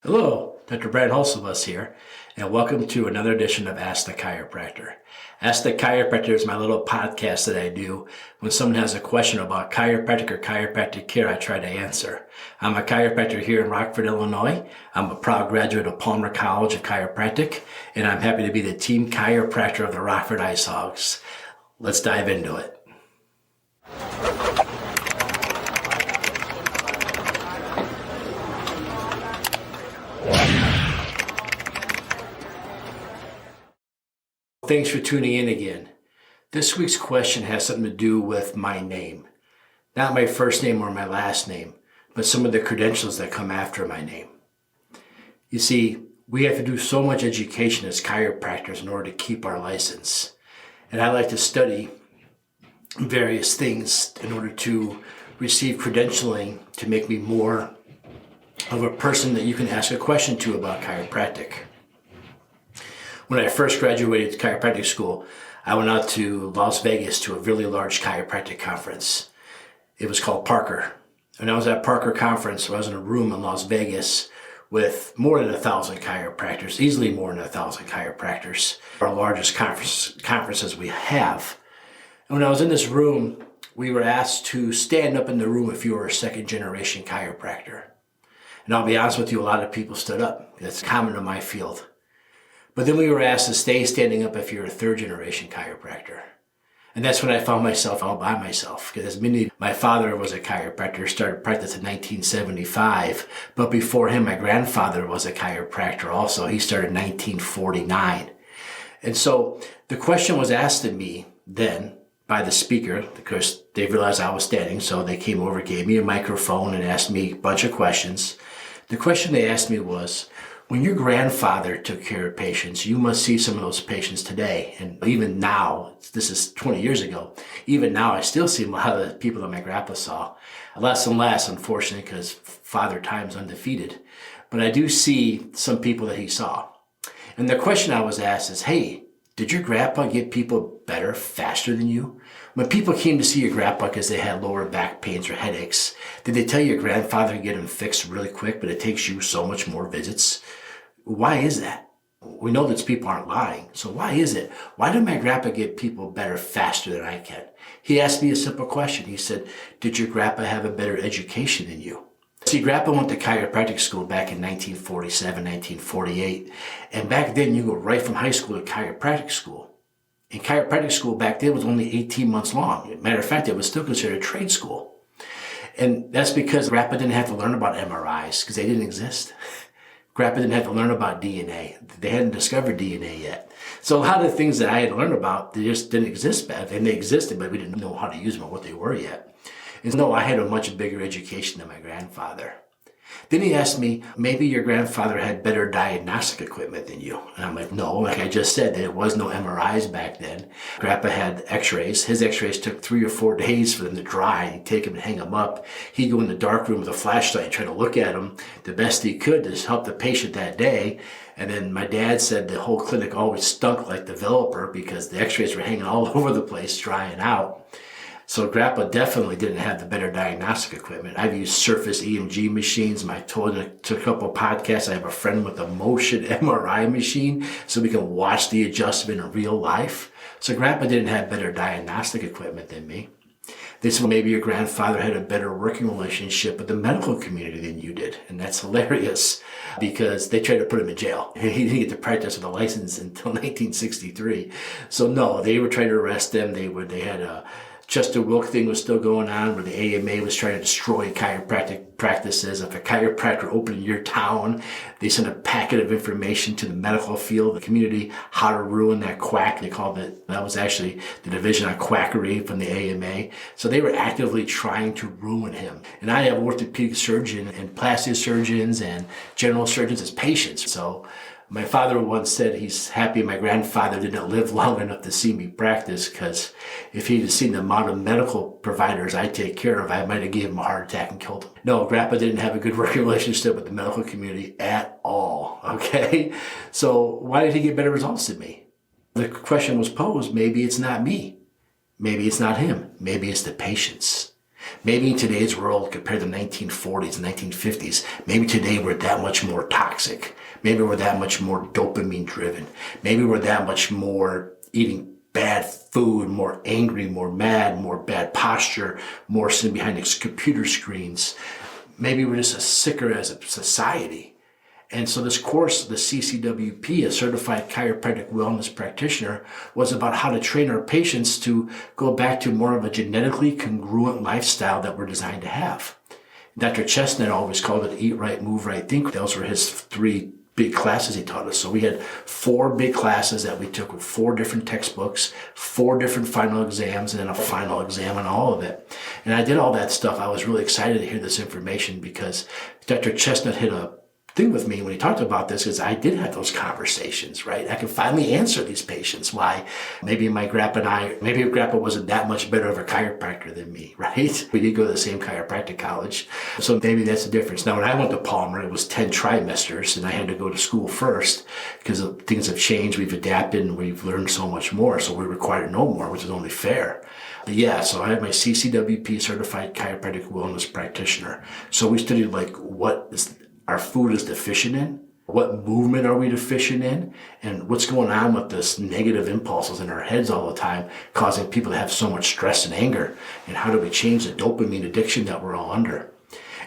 Hello, Dr. Brad Hulsebus here, and welcome to another edition of Ask the Chiropractor. Ask the Chiropractor is my little podcast that I do when someone has a question about chiropractic or chiropractic care. I try to answer. I'm a chiropractor here in Rockford, Illinois. I'm a proud graduate of Palmer College of Chiropractic, and I'm happy to be the team chiropractor of the Rockford Ice Hogs. Let's dive into it. Thanks for tuning in again. This week's question has something to do with my name. Not my first name or my last name, but some of the credentials that come after my name. You see, we have to do so much education as chiropractors in order to keep our license. And I like to study various things in order to receive credentialing to make me more of a person that you can ask a question to about chiropractic. When I first graduated chiropractic school, I went out to Las Vegas to a really large chiropractic conference. It was called Parker. And I was at Parker conference. I was in a room in Las Vegas with more than 1,000 chiropractors, easily more than 1,000 chiropractors, our largest conferences we have. And when I was in this room, we were asked to stand up in the room if you were a second generation chiropractor. And I'll be honest with you, a lot of people stood up. That's common in my field. But then we were asked to stay standing up if you're a third generation chiropractor. And that's when I found myself all by myself. Because my father was a chiropractor, started practice in 1975. But before him, my grandfather was a chiropractor also. He started in 1949. And so the question was asked to me then by the speaker, because they realized I was standing. So they came over, gave me a microphone and asked me a bunch of questions. The question they asked me was, when your grandfather took care of patients, you must see some of those patients today. And even now, this is 20 years ago, even now I still see a lot of the people that my grandpa saw. Less and less, unfortunately, because Father Time's undefeated. But I do see some people that he saw. And the question I was asked is, hey, did your grandpa get people better faster than you? When people came to see your grandpa because they had lower back pains or headaches, did they tell your grandfather to get them fixed really quick, but it takes you so much more visits? Why is that? We know that people aren't lying. So why is it? Why did my grandpa get people better faster than I can? He asked me a simple question. He said, did your grandpa have a better education than you? See, Grandpa went to chiropractic school back in 1947, 1948. And back then, you go right from high school to chiropractic school. And chiropractic school back then was only 18 months long. Matter of fact, it was still considered a trade school. And that's because Grandpa didn't have to learn about MRIs because they didn't exist. Grandpa didn't have to learn about DNA. They hadn't discovered DNA yet. So a lot of the things that I had learned about, they just didn't exist back then. They existed, but we didn't know how to use them or what they were yet. And no, I had a much bigger education than my grandfather. Then he asked me, maybe your grandfather had better diagnostic equipment than you. And I'm like, no, like I just said, there was no MRIs back then. Grandpa had x-rays. His x-rays took 3 or 4 days for them to dry. He'd take them and hang them up. He'd go in the dark room with a flashlight and try to look at them the best he could to help the patient that day. And then my dad said the whole clinic always stunk like developer because the x-rays were hanging all over the place, drying out. So Grandpa definitely didn't have the better diagnostic equipment. I've used surface EMG machines. I told a couple of podcasts, I have a friend with a motion MRI machine so we can watch the adjustment in real life. So Grandpa didn't have better diagnostic equipment than me. They said, well, maybe your grandfather had a better working relationship with the medical community than you did. And that's hilarious because they tried to put him in jail. He didn't get to practice with a license until 1963. So no, they were trying to arrest him. They had a Chester Wilk thing was still going on where the AMA was trying to destroy chiropractic practices. If a chiropractor opened in your town, they sent a packet of information to the medical field, the community, how to ruin that quack. They called it, that was actually the division on quackery from the AMA. So they were actively trying to ruin him. And I have orthopedic surgeon and plastic surgeons and general surgeons as patients. So my father once said he's happy my grandfather didn't live long enough to see me practice because if he'd seen the amount of medical providers I take care of, I might have given him a heart attack and killed him. No, Grandpa didn't have a good working relationship with the medical community at all, okay? So why did he get better results than me? The question was posed, maybe it's not me. Maybe it's not him. Maybe it's the patients. Maybe in today's world, compared to the 1940s and 1950s, maybe today we're that much more toxic. Maybe we're that much more dopamine driven. Maybe we're that much more eating bad food, more angry, more mad, more bad posture, more sitting behind computer screens. Maybe we're just sicker as a society. And so this course, the CCWP, a Certified Chiropractic Wellness Practitioner, was about how to train our patients to go back to more of a genetically congruent lifestyle that we're designed to have. Dr. Chestnut always called it Eat Right, Move Right, Think Right. Those were his 3 big classes he taught us. So we had 4 big classes that we took with 4 different textbooks, 4 different final exams, and then a final exam on all of it. And I did all that stuff. I was really excited to hear this information because Dr. Chestnut hit a thing with me when he talked about this, is I did have those conversations, right? I could finally answer these patients why maybe grandpa wasn't that much better of a chiropractor than me, right? We did go to the same chiropractic college. So maybe that's the difference. Now, when I went to Palmer, it was 10 trimesters and I had to go to school first because things have changed. We've adapted and we've learned so much more. So we're required to know more, which is only fair. But yeah, so I had my CCWP, Certified Chiropractic Wellness Practitioner. So we studied what our food is deficient in, what movement are we deficient in, and what's going on with this negative impulses in our heads all the time, causing people to have so much stress and anger, and how do we change the dopamine addiction that we're all under.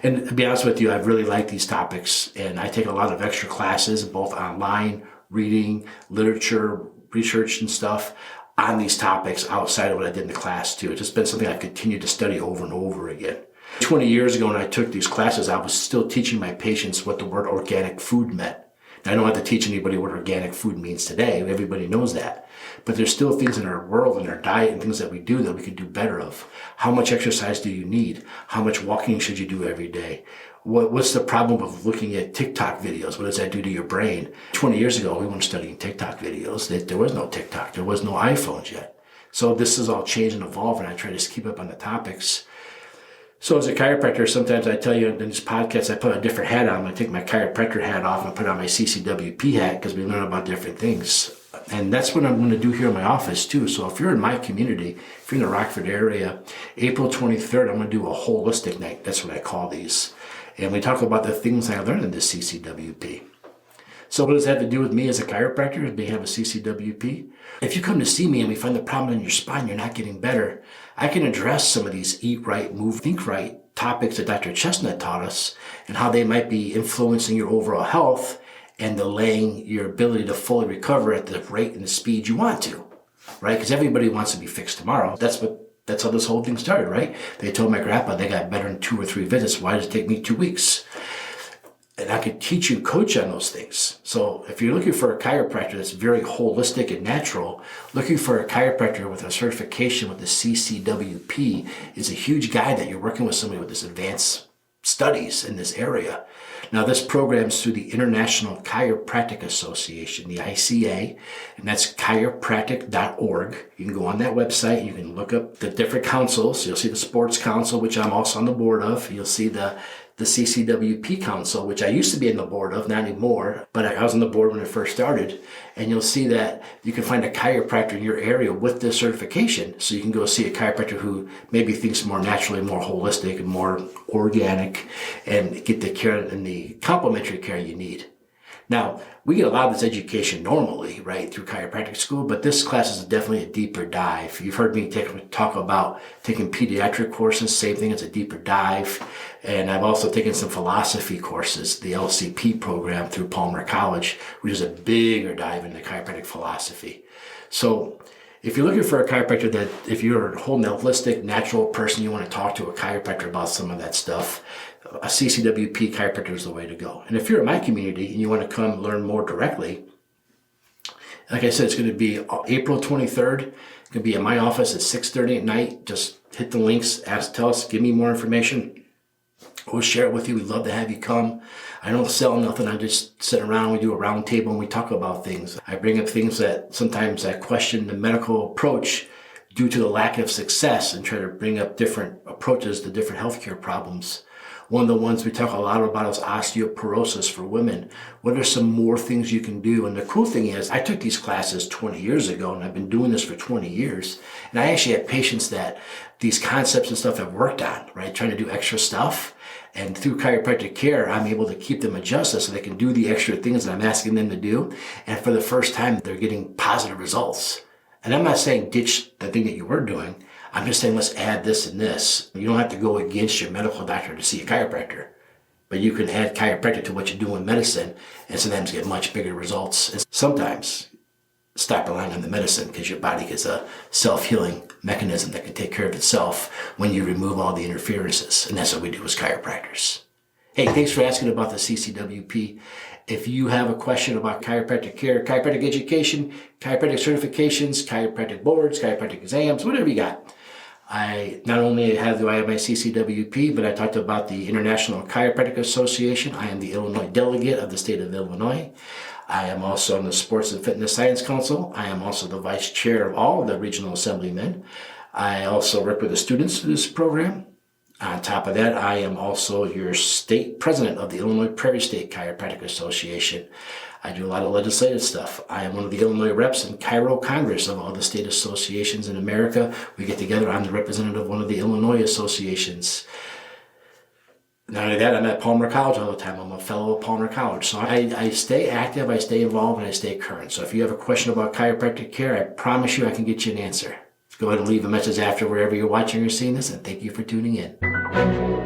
And to be honest with you, I really like these topics, and I take a lot of extra classes, both online, reading, literature, research and stuff on these topics outside of what I did in the class too. It's just been something I've continued to study over and over again. 20 years ago when I took these classes, I was still teaching my patients what the word organic food meant. Now, I don't have to teach anybody what organic food means today. Everybody knows that. But there's still things in our world and our diet and things that we do that we could do better of. How much exercise do you need? How much walking should you do every day? What's the problem of looking at TikTok videos? What does that do to your brain? 20 years ago, we weren't studying TikTok videos. There was no TikTok. There was no iPhones yet. So this is all changed and evolved, and I try to keep up on the topics. So as a chiropractor, sometimes I tell you in this podcast, I put a different hat on. I take my chiropractor hat off and put on my CCWP hat because we learn about different things. And that's what I'm going to do here in my office too. So if you're in my community, if you're in the Rockford area, April 23rd, I'm going to do a holistic night. That's what I call these. And we talk about the things I learned in this CCWP. So what does that have to do with me as a chiropractor if they have a CCWP? If you come to see me and we find the problem in your spine, you're not getting better, I can address some of these eat right, move, think right topics that Dr. Chestnut taught us and how they might be influencing your overall health and delaying your ability to fully recover at the rate and the speed you want to, right? Because everybody wants to be fixed tomorrow. That's how this whole thing started, right? They told my grandpa they got better in 2 or 3 visits. Why does it take me 2 weeks? And I could teach you, coach on those things. So if you're looking for a chiropractor that's very holistic and natural, looking for a chiropractor with a certification with the CCWP is a huge guide that you're working with somebody with this advanced studies in this area. Now this program's through the International Chiropractic Association, the ICA, and that's chiropractic.org. You can go on that website, you can look up the different councils. You'll see the Sports Council, which I'm also on the board of. You'll see the CCWP Council, which I used to be in the board of, not anymore, but I was on the board when it first started. And you'll see that you can find a chiropractor in your area with this certification. So you can go see a chiropractor who maybe thinks more naturally, more holistic, and more organic, and get the care and the complementary care you need. Now, we get a lot of this education normally, right, through chiropractic school, but this class is definitely a deeper dive. You've heard me talk about taking pediatric courses, same thing, it's a deeper dive. And I've also taken some philosophy courses, the LCP program through Palmer College, which is a bigger dive into chiropractic philosophy. So if you're looking for a chiropractor that, if you're a whole holistic, natural person, you want to talk to a chiropractor about some of that stuff, a CCWP chiropractor is the way to go. And if you're in my community and you want to come learn more directly, like I said, it's going to be April 23rd. It's going to be in my office at 6:30 at night. Just hit the links, tell us, give me more information. We'll share it with you. We'd love to have you come. I don't sell nothing. I just sit around. We do a round table and we talk about things. I bring up things that sometimes I question the medical approach due to the lack of success and try to bring up different approaches to different healthcare problems. One of the ones we talk a lot about is osteoporosis for women. What are some more things you can do? And the cool thing is, I took these classes 20 years ago, and I've been doing this for 20 years. And I actually have patients that these concepts and stuff have worked on, right? Trying to do extra stuff. And through chiropractic care, I'm able to keep them adjusted so they can do the extra things that I'm asking them to do. And for the first time, they're getting positive results. And I'm not saying ditch the thing that you were doing. I'm just saying, let's add this and this. You don't have to go against your medical doctor to see a chiropractor, but you can add chiropractic to what you do in medicine and sometimes get much bigger results. And sometimes stop relying on the medicine because your body is a self-healing mechanism that can take care of itself when you remove all the interferences. And that's what we do as chiropractors. Hey, thanks for asking about the CCWP. If you have a question about chiropractic care, chiropractic education, chiropractic certifications, chiropractic boards, chiropractic exams, whatever you got, I not only do I have my CCWP, but I talked about the International Chiropractic Association. I am the Illinois delegate of the state of Illinois. I am also on the Sports and Fitness Science Council. I am also the vice chair of all of the regional assemblymen. I also work with the students of this program. On top of that, I am also your state president of the Illinois Prairie State Chiropractic Association. I do a lot of legislative stuff. I am one of the Illinois reps in Chiro Congress of all the state associations in America. We get together. I'm the representative of one of the Illinois associations. Not only that, I'm at Palmer College all the time. I'm a fellow of Palmer College. So I stay active, I stay involved, and I stay current. So if you have a question about chiropractic care, I promise you I can get you an answer. Go ahead and leave a message after wherever you're watching or seeing this, and thank you for tuning in.